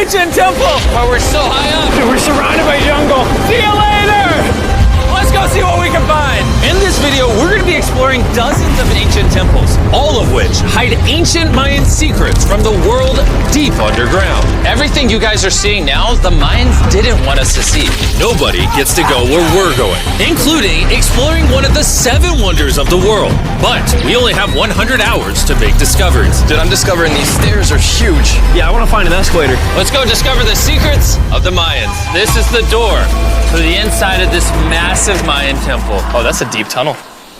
ancient temple. But we're so high up. Dude, we're surrounded by jungle. See you later. Let's go see what we can find. In this video, we're going to be exploring dozens of ancient temples, all of which hide ancient Mayan secrets from the world deep underground. Everything you guys are seeing now, the Mayans didn't want us to see. Nobody gets to go where we're going, including exploring one of the 7 wonders of the world. But we only have 100 hours to make discoveries. Dude, I'm discovering these stairs are huge. Yeah, I want to find an escalator. Let's go discover the secrets of the Mayans. This is the door to the inside of this massive Mayan temple. Oh, that's a deep tunnel.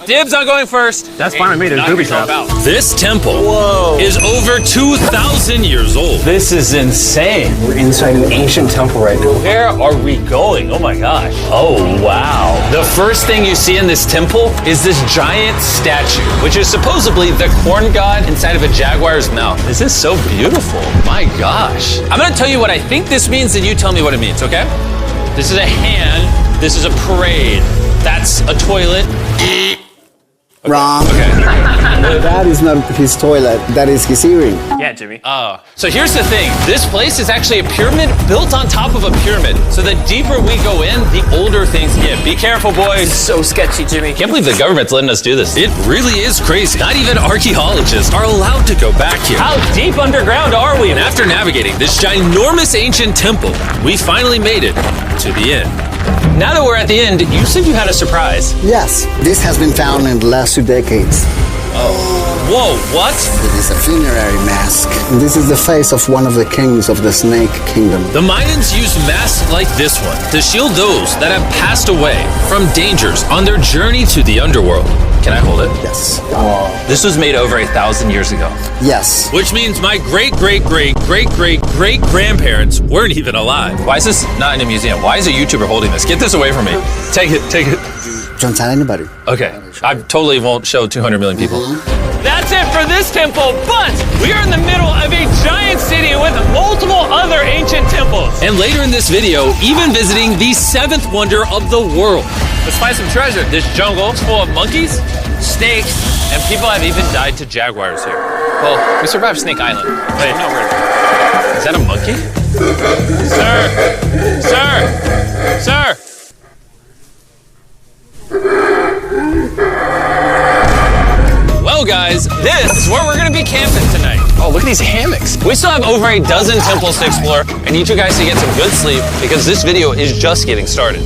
Dibs on going first. That's fine with me. There's Knock booby yourself traps. out. This temple is over 2,000 years old. This is insane. We're inside an ancient temple right now. Where are we going? Oh my gosh. Oh, wow. The first thing you see in this temple is this giant statue, which is supposedly the corn god inside of a jaguar's mouth. This is so beautiful. My gosh. I'm gonna tell you what I think this means, and you tell me what it means, okay? This is a hand. This is a parade. That's a toilet. Wrong. Okay. That is not his toilet. That is his earring. Yeah, Jimmy. Oh. So here's the thing. This place is actually a pyramid built on top of a pyramid. So the deeper we go in, the older things get. Be careful, boys. So sketchy, Jimmy. Can't believe the government's letting us do this. It really is crazy. Not even archaeologists are allowed to go back here. How deep underground are we? And after navigating this ginormous ancient temple, we finally made it to the end. Now that we're at the end, you said you had a surprise. Yes, this has been found in the last 2 decades. Whoa, what? It is a funerary mask. This is the face of one of the kings of the Snake Kingdom. The Mayans used masks like this one to shield those that have passed away from dangers on their journey to the underworld. Can I hold it? Yes. This was made over 1,000 years ago. Yes. Which means my great-great-great-great-great-grandparents weren't even alive. Why is this not in a museum? Why is a YouTuber holding this? Get this away from me. Take it, take it. Don't tell anybody. Okay, I totally won't show 200 million people. That's it for this temple, but we are in the middle of a giant city with multiple other ancient temples. And later in this video, even visiting the 7th wonder of the world. Let's find some treasure. This jungle is full of monkeys, snakes, and people have even died to jaguars here. Well, we survived Snake Island. Wait, no, is that a monkey? Sir! Sir! Sir! Well, guys, this is where we're gonna be camping tonight. Oh, look at these hammocks. We still have over a dozen temples to explore. I need you guys to get some good sleep because this video is just getting started.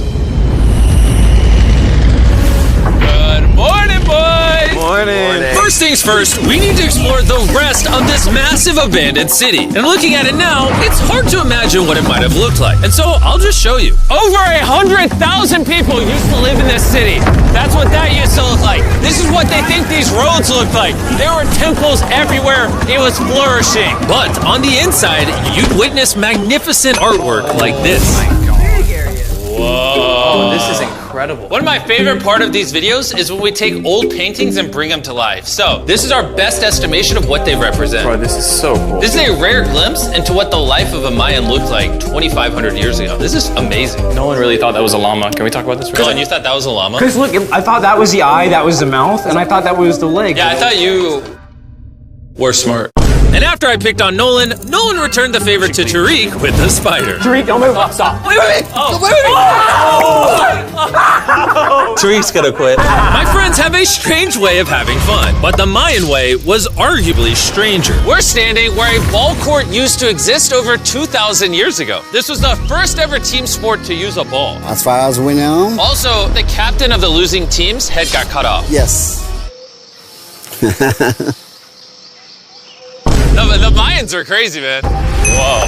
Good morning, boys! Morning. First things first, we need to explore the rest of this massive abandoned city. And looking at it now, it's hard to imagine what it might have looked like. And so I'll just show you. Over 100,000 people used to live in this city. That's what that used to look like. This is what they think these roads look like. There were temples everywhere. It was flourishing. But on the inside, you'd witness magnificent artwork like this. Whoa. This is incredible. One of my favorite part of these videos is when we take old paintings and bring them to life. So this is our best estimation of what they represent. Bro, this is so cool. This is a rare glimpse into what the life of a Mayan looked like 2,500 years ago. This is amazing. No one really thought that was a llama. Can we talk about this? Dylan, you thought that was a llama? Because look, I thought that was the eye, that was the mouth, and I thought that was the leg. Yeah, I thought you were smart. And after I picked on Nolan returned the favor to Tariq with the spider. Tariq, don't move. Stop. Wait. Tariq's gonna quit. My friends have a strange way of having fun, but the Mayan way was arguably stranger. We're standing where a ball court used to exist over 2,000 years ago. This was the first ever team sport to use a ball. As far as we know. Also, the captain of the losing team's head got cut off. Yes. The Mayans are crazy, man. Whoa.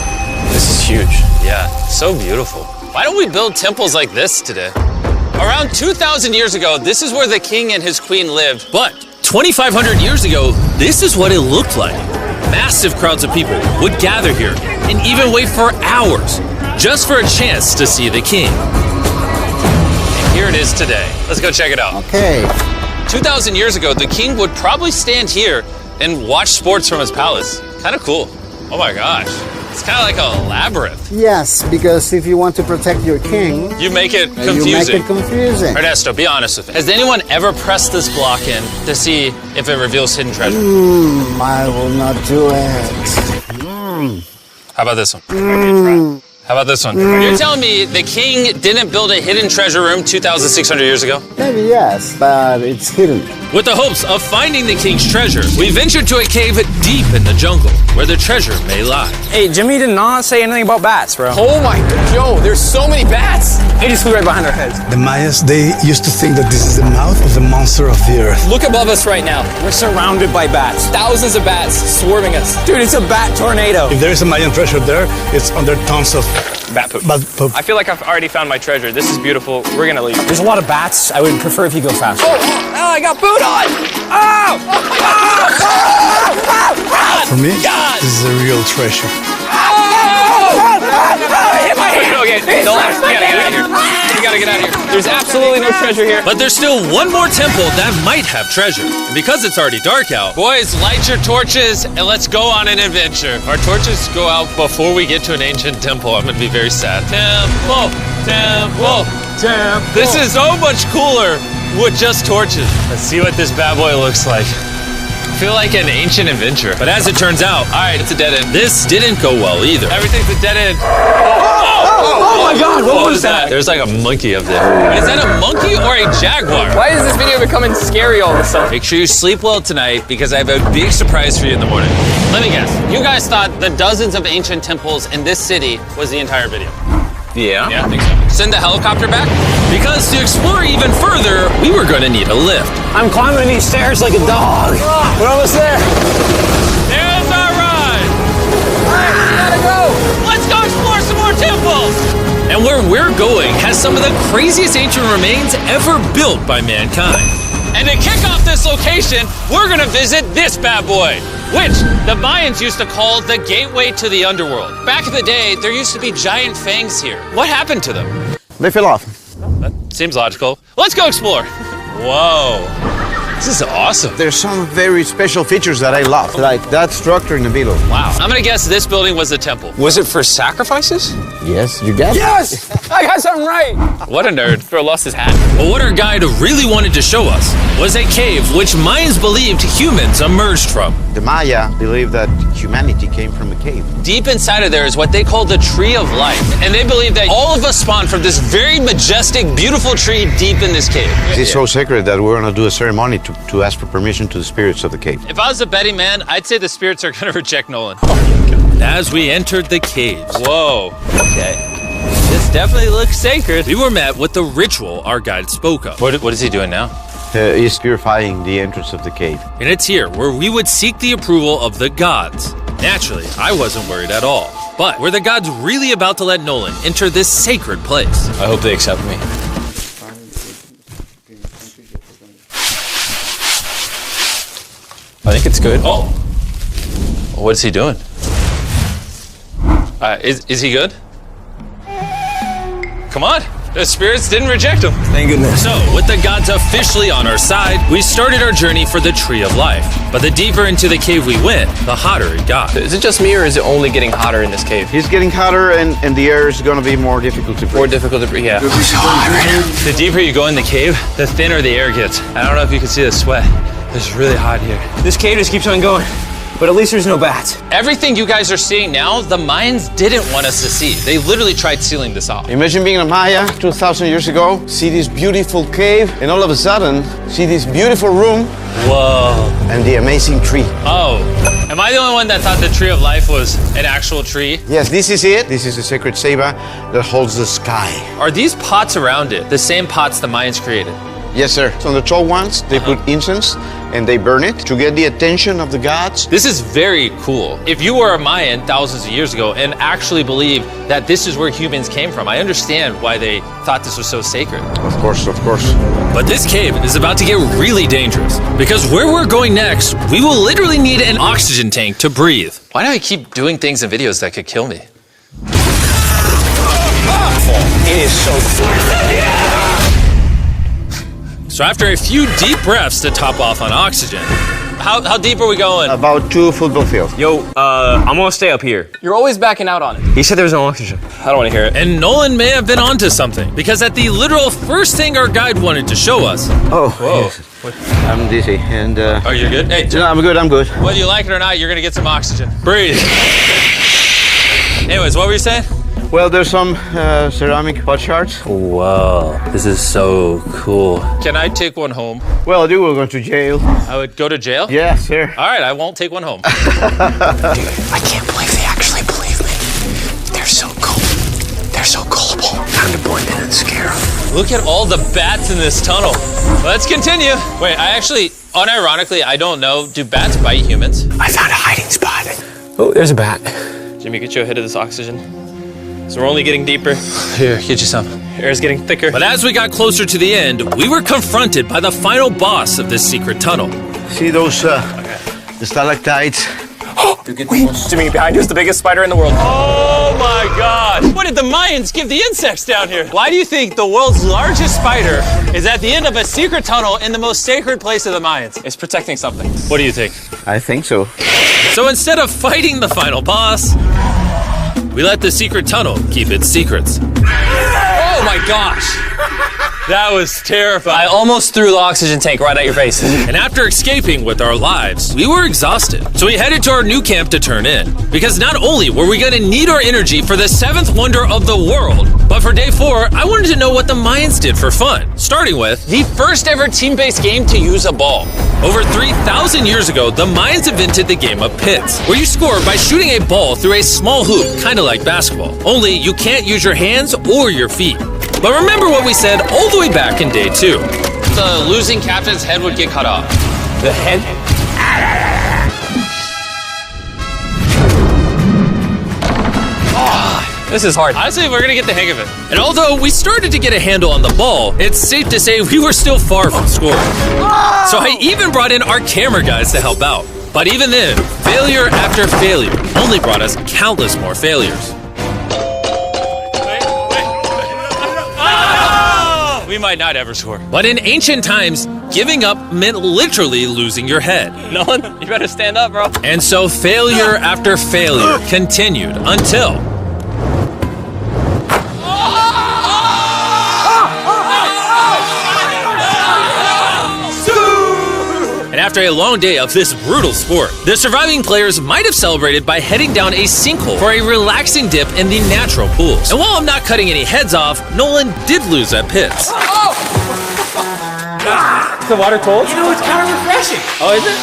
This is huge. Yeah, so beautiful. Why don't we build temples like this today? Around 2,000 years ago, this is where the king and his queen lived. But 2,500 years ago, this is what it looked like. Massive crowds of people would gather here and even wait for hours just for a chance to see the king. And here it is today. Let's go check it out. Okay. 2,000 years ago, the king would probably stand here and watch sports from his palace. Kind of cool. Oh my gosh. It's kind of like a labyrinth. Yes, because if you want to protect your king, You make it confusing. you make it confusing. Ernesto, be honest with me. Has anyone ever pressed this block in to see if it reveals hidden treasure? I will not do it. How about this one? How about this one? You're telling me the king didn't build a hidden treasure room 2,600 years ago? Maybe yes, but it's hidden. With the hopes of finding the king's treasure, we ventured to a cave deep in the jungle where the treasure may lie. Hey, Jimmy did not say anything about bats, bro. Oh my god, yo, there's so many bats. They just flew right behind our heads. The Mayas, they used to think that this is the mouth of the monster of the earth. Look above us right now. We're surrounded by bats. Thousands of bats swarming us. Dude, it's a bat tornado. If there is a Mayan treasure there, it's under tons of Bat poop. bat poop. I feel like I've already found my treasure. This is beautiful. We're gonna leave. There's a lot of bats. I would prefer if you go faster. Oh, I got food on! Oh! For me, this is a real treasure. Okay, no, we gotta get out of here. We gotta get out of here. There's absolutely no treasure here. But there's still one more temple that might have treasure. And because it's already dark out, boys, light your torches and let's go on an adventure. Our torches go out before we get to an ancient temple. I'm gonna be very sad. Temple, temple, temple. This is so much cooler with just torches. Let's see what this bad boy looks like. I feel like an ancient adventure. But as it turns out, all right, it's a dead end. This didn't go well either. Everything's a dead end. Oh my god, what was that? There's like a monkey up there. Is that a monkey or a jaguar? Why is this video becoming scary all of a sudden? Make sure you sleep well tonight because I have a big surprise for you in the morning. Let me guess. You guys thought the dozens of ancient temples in this city was the entire video. Yeah. Yeah, I think so. Send the helicopter back? Because to explore even further, we were going to need a lift. I'm climbing these stairs like a dog. We're almost there. There's our ride! Gotta go! Let's go explore some more temples! And where we're going has some of the craziest ancient remains ever built by mankind. And to kick off this location, we're gonna visit this bad boy, which the Mayans used to call the gateway to the underworld. Back in the day, there used to be giant fangs here. What happened to them? They fell off. That seems logical. Let's go explore. Whoa, this is awesome. There's some very special features that I love, like that structure in the middle. Wow. I'm gonna guess this building was a temple. Was it for sacrifices? Yes, you get it. Yes! I got something right. What a nerd. Throw lost his hat. But what our guide really wanted to show us was a cave which Mayans believed humans emerged from. The Maya believe that humanity came from a cave. Deep inside of there is what they call the Tree of Life. And they believe that all of us spawned from this very majestic, beautiful tree deep in this cave. It's so sacred that we're gonna do a ceremony to ask for permission to the spirits of the cave. If I was a betting man, I'd say the spirits are gonna reject Nolan. And as we entered the caves, whoa, okay. This definitely looks sacred. We were met with the ritual our guide spoke of. What is he doing now? He's purifying the entrance of the cave. And it's here where we would seek the approval of the gods. Naturally, I wasn't worried at all. But were the gods really about to let Nolan enter this sacred place? I hope they accept me. I think it's good. Oh, what is he doing? Is he good? Come on. The spirits didn't reject him. Thank goodness. So, with the gods officially on our side, we started our journey for the Tree of Life. But the deeper into the cave we went, the hotter it got. Is it just me or is it only getting hotter in this cave? It's getting hotter and the air is gonna be more difficult to breathe. More difficult to breathe, yeah. The deeper you go in the cave, the thinner the air gets. I don't know if you can see the sweat. It's really hot here. This cave just keeps on going. But at least there's no bats. Everything you guys are seeing now, the Mayans didn't want us to see. They literally tried sealing this off. Imagine being a Maya 2,000 years ago, see this beautiful cave, and all of a sudden, see this beautiful room Whoa. and the amazing tree. Oh, am I the only one that thought the Tree of Life was an actual tree? Yes, this is it. This is the sacred ceiba that holds the sky. Are these pots around it the same pots the Mayans created? Yes, sir. So on the tall ones, they put incense and they burn it to get the attention of the gods. This is very cool. If you were a Mayan thousands of years ago and actually believed that this is where humans came from, I understand why they thought this was so sacred. Of course, of course. But this cave is about to get really dangerous because where we're going next, we will literally need an oxygen tank to breathe. Why do I keep doing things in videos that could kill me? It is so cool. So after a few deep breaths to top off on oxygen, how deep are we going? About 2 football fields. Yo, I'm gonna stay up here. You're always backing out on it. He said there was no oxygen. I don't want to hear it. And Nolan may have been onto something because at the literal first thing our guide wanted to show us. Oh, Whoa. yes. I'm dizzy and... Are you good? Hey, no, I'm good, I'm good. whether you like it or not, you're gonna get some oxygen. Breathe. Anyways, what were you saying? Well, there's some ceramic pot shards. Whoa, this is so cool. Can I take one home? Well, you will go to jail. I would go to jail? Yeah, sir. All right, I won't take one home. I can't believe they actually believe me. They're so cool. They're so gullible. Time to blend in and scare them. Look at all the bats in this tunnel. Let's continue. Wait, I actually, unironically, I don't know. Do bats bite humans? I found a hiding spot. Oh, there's a bat. Jimmy, get you a hit of this oxygen. So we're only getting deeper. Here, get you some. Air's getting thicker. But as we got closer to the end, we were confronted by the final boss of this secret tunnel. See those the stalactites? Jimmy, behind you is the biggest spider in the world. Oh my God! What did the Mayans give the insects down here? Why do you think the world's largest spider is at the end of a secret tunnel in the most sacred place of the Mayans? It's protecting something. What do you think? I think so. So instead of fighting the final boss, we let the secret tunnel keep its secrets. Oh my gosh! That was terrifying. I almost threw the oxygen tank right at your face. And after escaping with our lives, we were exhausted. So we headed to our new camp to turn in. Because not only were we gonna need our energy for the 7th wonder of the world, but for day 4, I wanted to know what the Mayans did for fun. Starting with the first ever team-based game to use a ball. Over 3,000 years ago, the Mayans invented the game of pits, where you score by shooting a ball through a small hoop, kind of like basketball. Only you can't use your hands or your feet. But remember what we said all the way back in day 2. The losing captain's head would get cut off. The head? This is hard. Honestly, we're gonna get the hang of it. And although we started to get a handle on the ball, it's safe to say we were still far from scoring. So I even brought in our camera guys to help out. But even then, failure after failure only brought us countless more failures. We might not ever score. But in ancient times, giving up meant literally losing your head. Nolan, you better stand up, bro. And so failure after failure continued until... And after a long day of this brutal sport, the surviving players might have celebrated by heading down a sinkhole for a relaxing dip in the natural pools. And while I'm not cutting any heads off, Nolan did lose at pits. Is the water cold? You know, it's kind of refreshing. Oh, is it?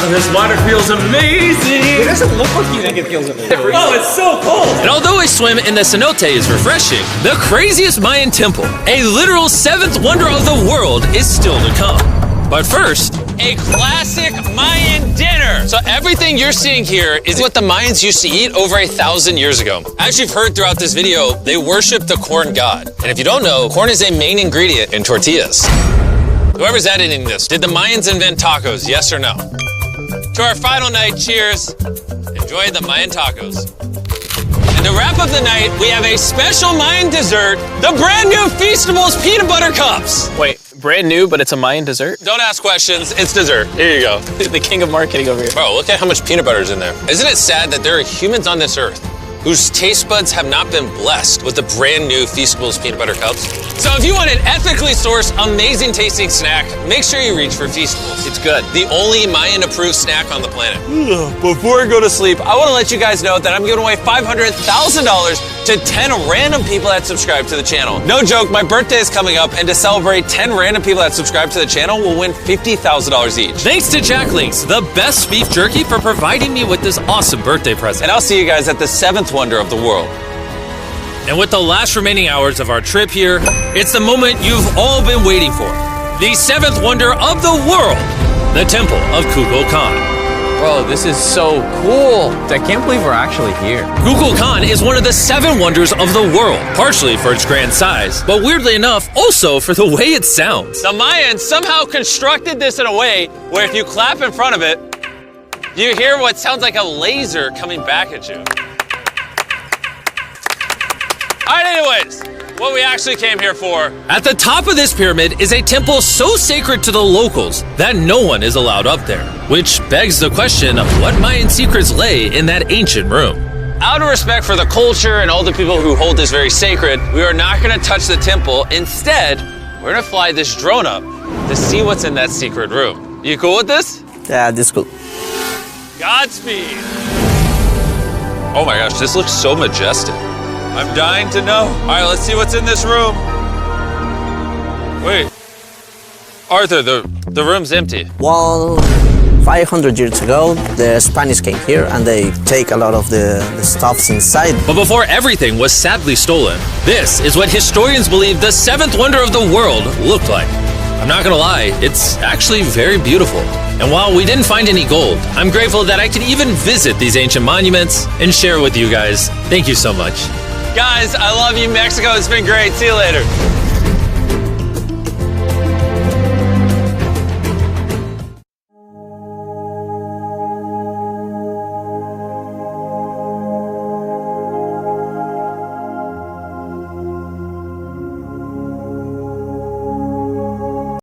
This water feels amazing! It doesn't look like you think it feels amazing. Oh, it's so cold! And although a swim in the cenote is refreshing, the craziest Mayan temple, a literal 7th wonder of the world, is still to come. But first, a classic Mayan dinner! So everything you're seeing here is what the Mayans used to eat over 1,000 years ago. As you've heard throughout this video, they worship the corn god. And if you don't know, corn is a main ingredient in tortillas. Whoever's editing this, did the Mayans invent tacos, yes or no? To our final night, cheers. Enjoy the Mayan tacos. And to wrap up the night, we have a special Mayan dessert, the brand new Feastables peanut butter cups. Wait, brand new, but it's a Mayan dessert? Don't ask questions, it's dessert. Here you go. The king of marketing over here. Bro, look at how much peanut butter is in there. Isn't it sad that there are humans on this earth whose taste buds have not been blessed with the brand new Feastables peanut butter cups? So if you want an ethically sourced, amazing tasting snack, make sure you reach for Feastables. It's good. The only Mayan approved snack on the planet. Before I go to sleep, I want to let you guys know that I'm giving away $500,000 to 10 random people that subscribe to the channel. No joke, my birthday is coming up, and to celebrate, 10 random people that subscribe to the channel will win $50,000 each. Thanks to Jack Links, the best beef jerky, for providing me with this awesome birthday present. And I'll see you guys at the 7th wonder of the world. And with the last remaining hours of our trip here, it's the moment you've all been waiting for. The 7th wonder of the world, the Temple of Kukulkan. Bro, this is so cool. I can't believe we're actually here. Kukulkan is one of the 7 wonders of the world, partially for its grand size, but weirdly enough, also for the way it sounds. The Mayans somehow constructed this in a way where if you clap in front of it, you hear what sounds like a laser coming back at you. All right, anyways, what we actually came here for. At the top of this pyramid is a temple so sacred to the locals that no one is allowed up there, which begs the question of what Mayan secrets lay in that ancient room. Out of respect for the culture and all the people who hold this very sacred, we are not gonna touch the temple. Instead, we're gonna fly this drone up to see what's in that secret room. You cool with this? Yeah, this is cool. Godspeed. Oh my gosh, this looks so majestic. I'm dying to know. All right, let's see what's in this room. Wait. Arthur, the room's empty. Well, 500 years ago, the Spanish came here and they take a lot of the stuffs inside. But before everything was sadly stolen, this is what historians believe the seventh wonder of the world looked like. I'm not gonna lie, it's actually very beautiful. And while we didn't find any gold, I'm grateful that I could even visit these ancient monuments and share with you guys. Thank you so much. Guys, I love you, Mexico. It's been great. See you later.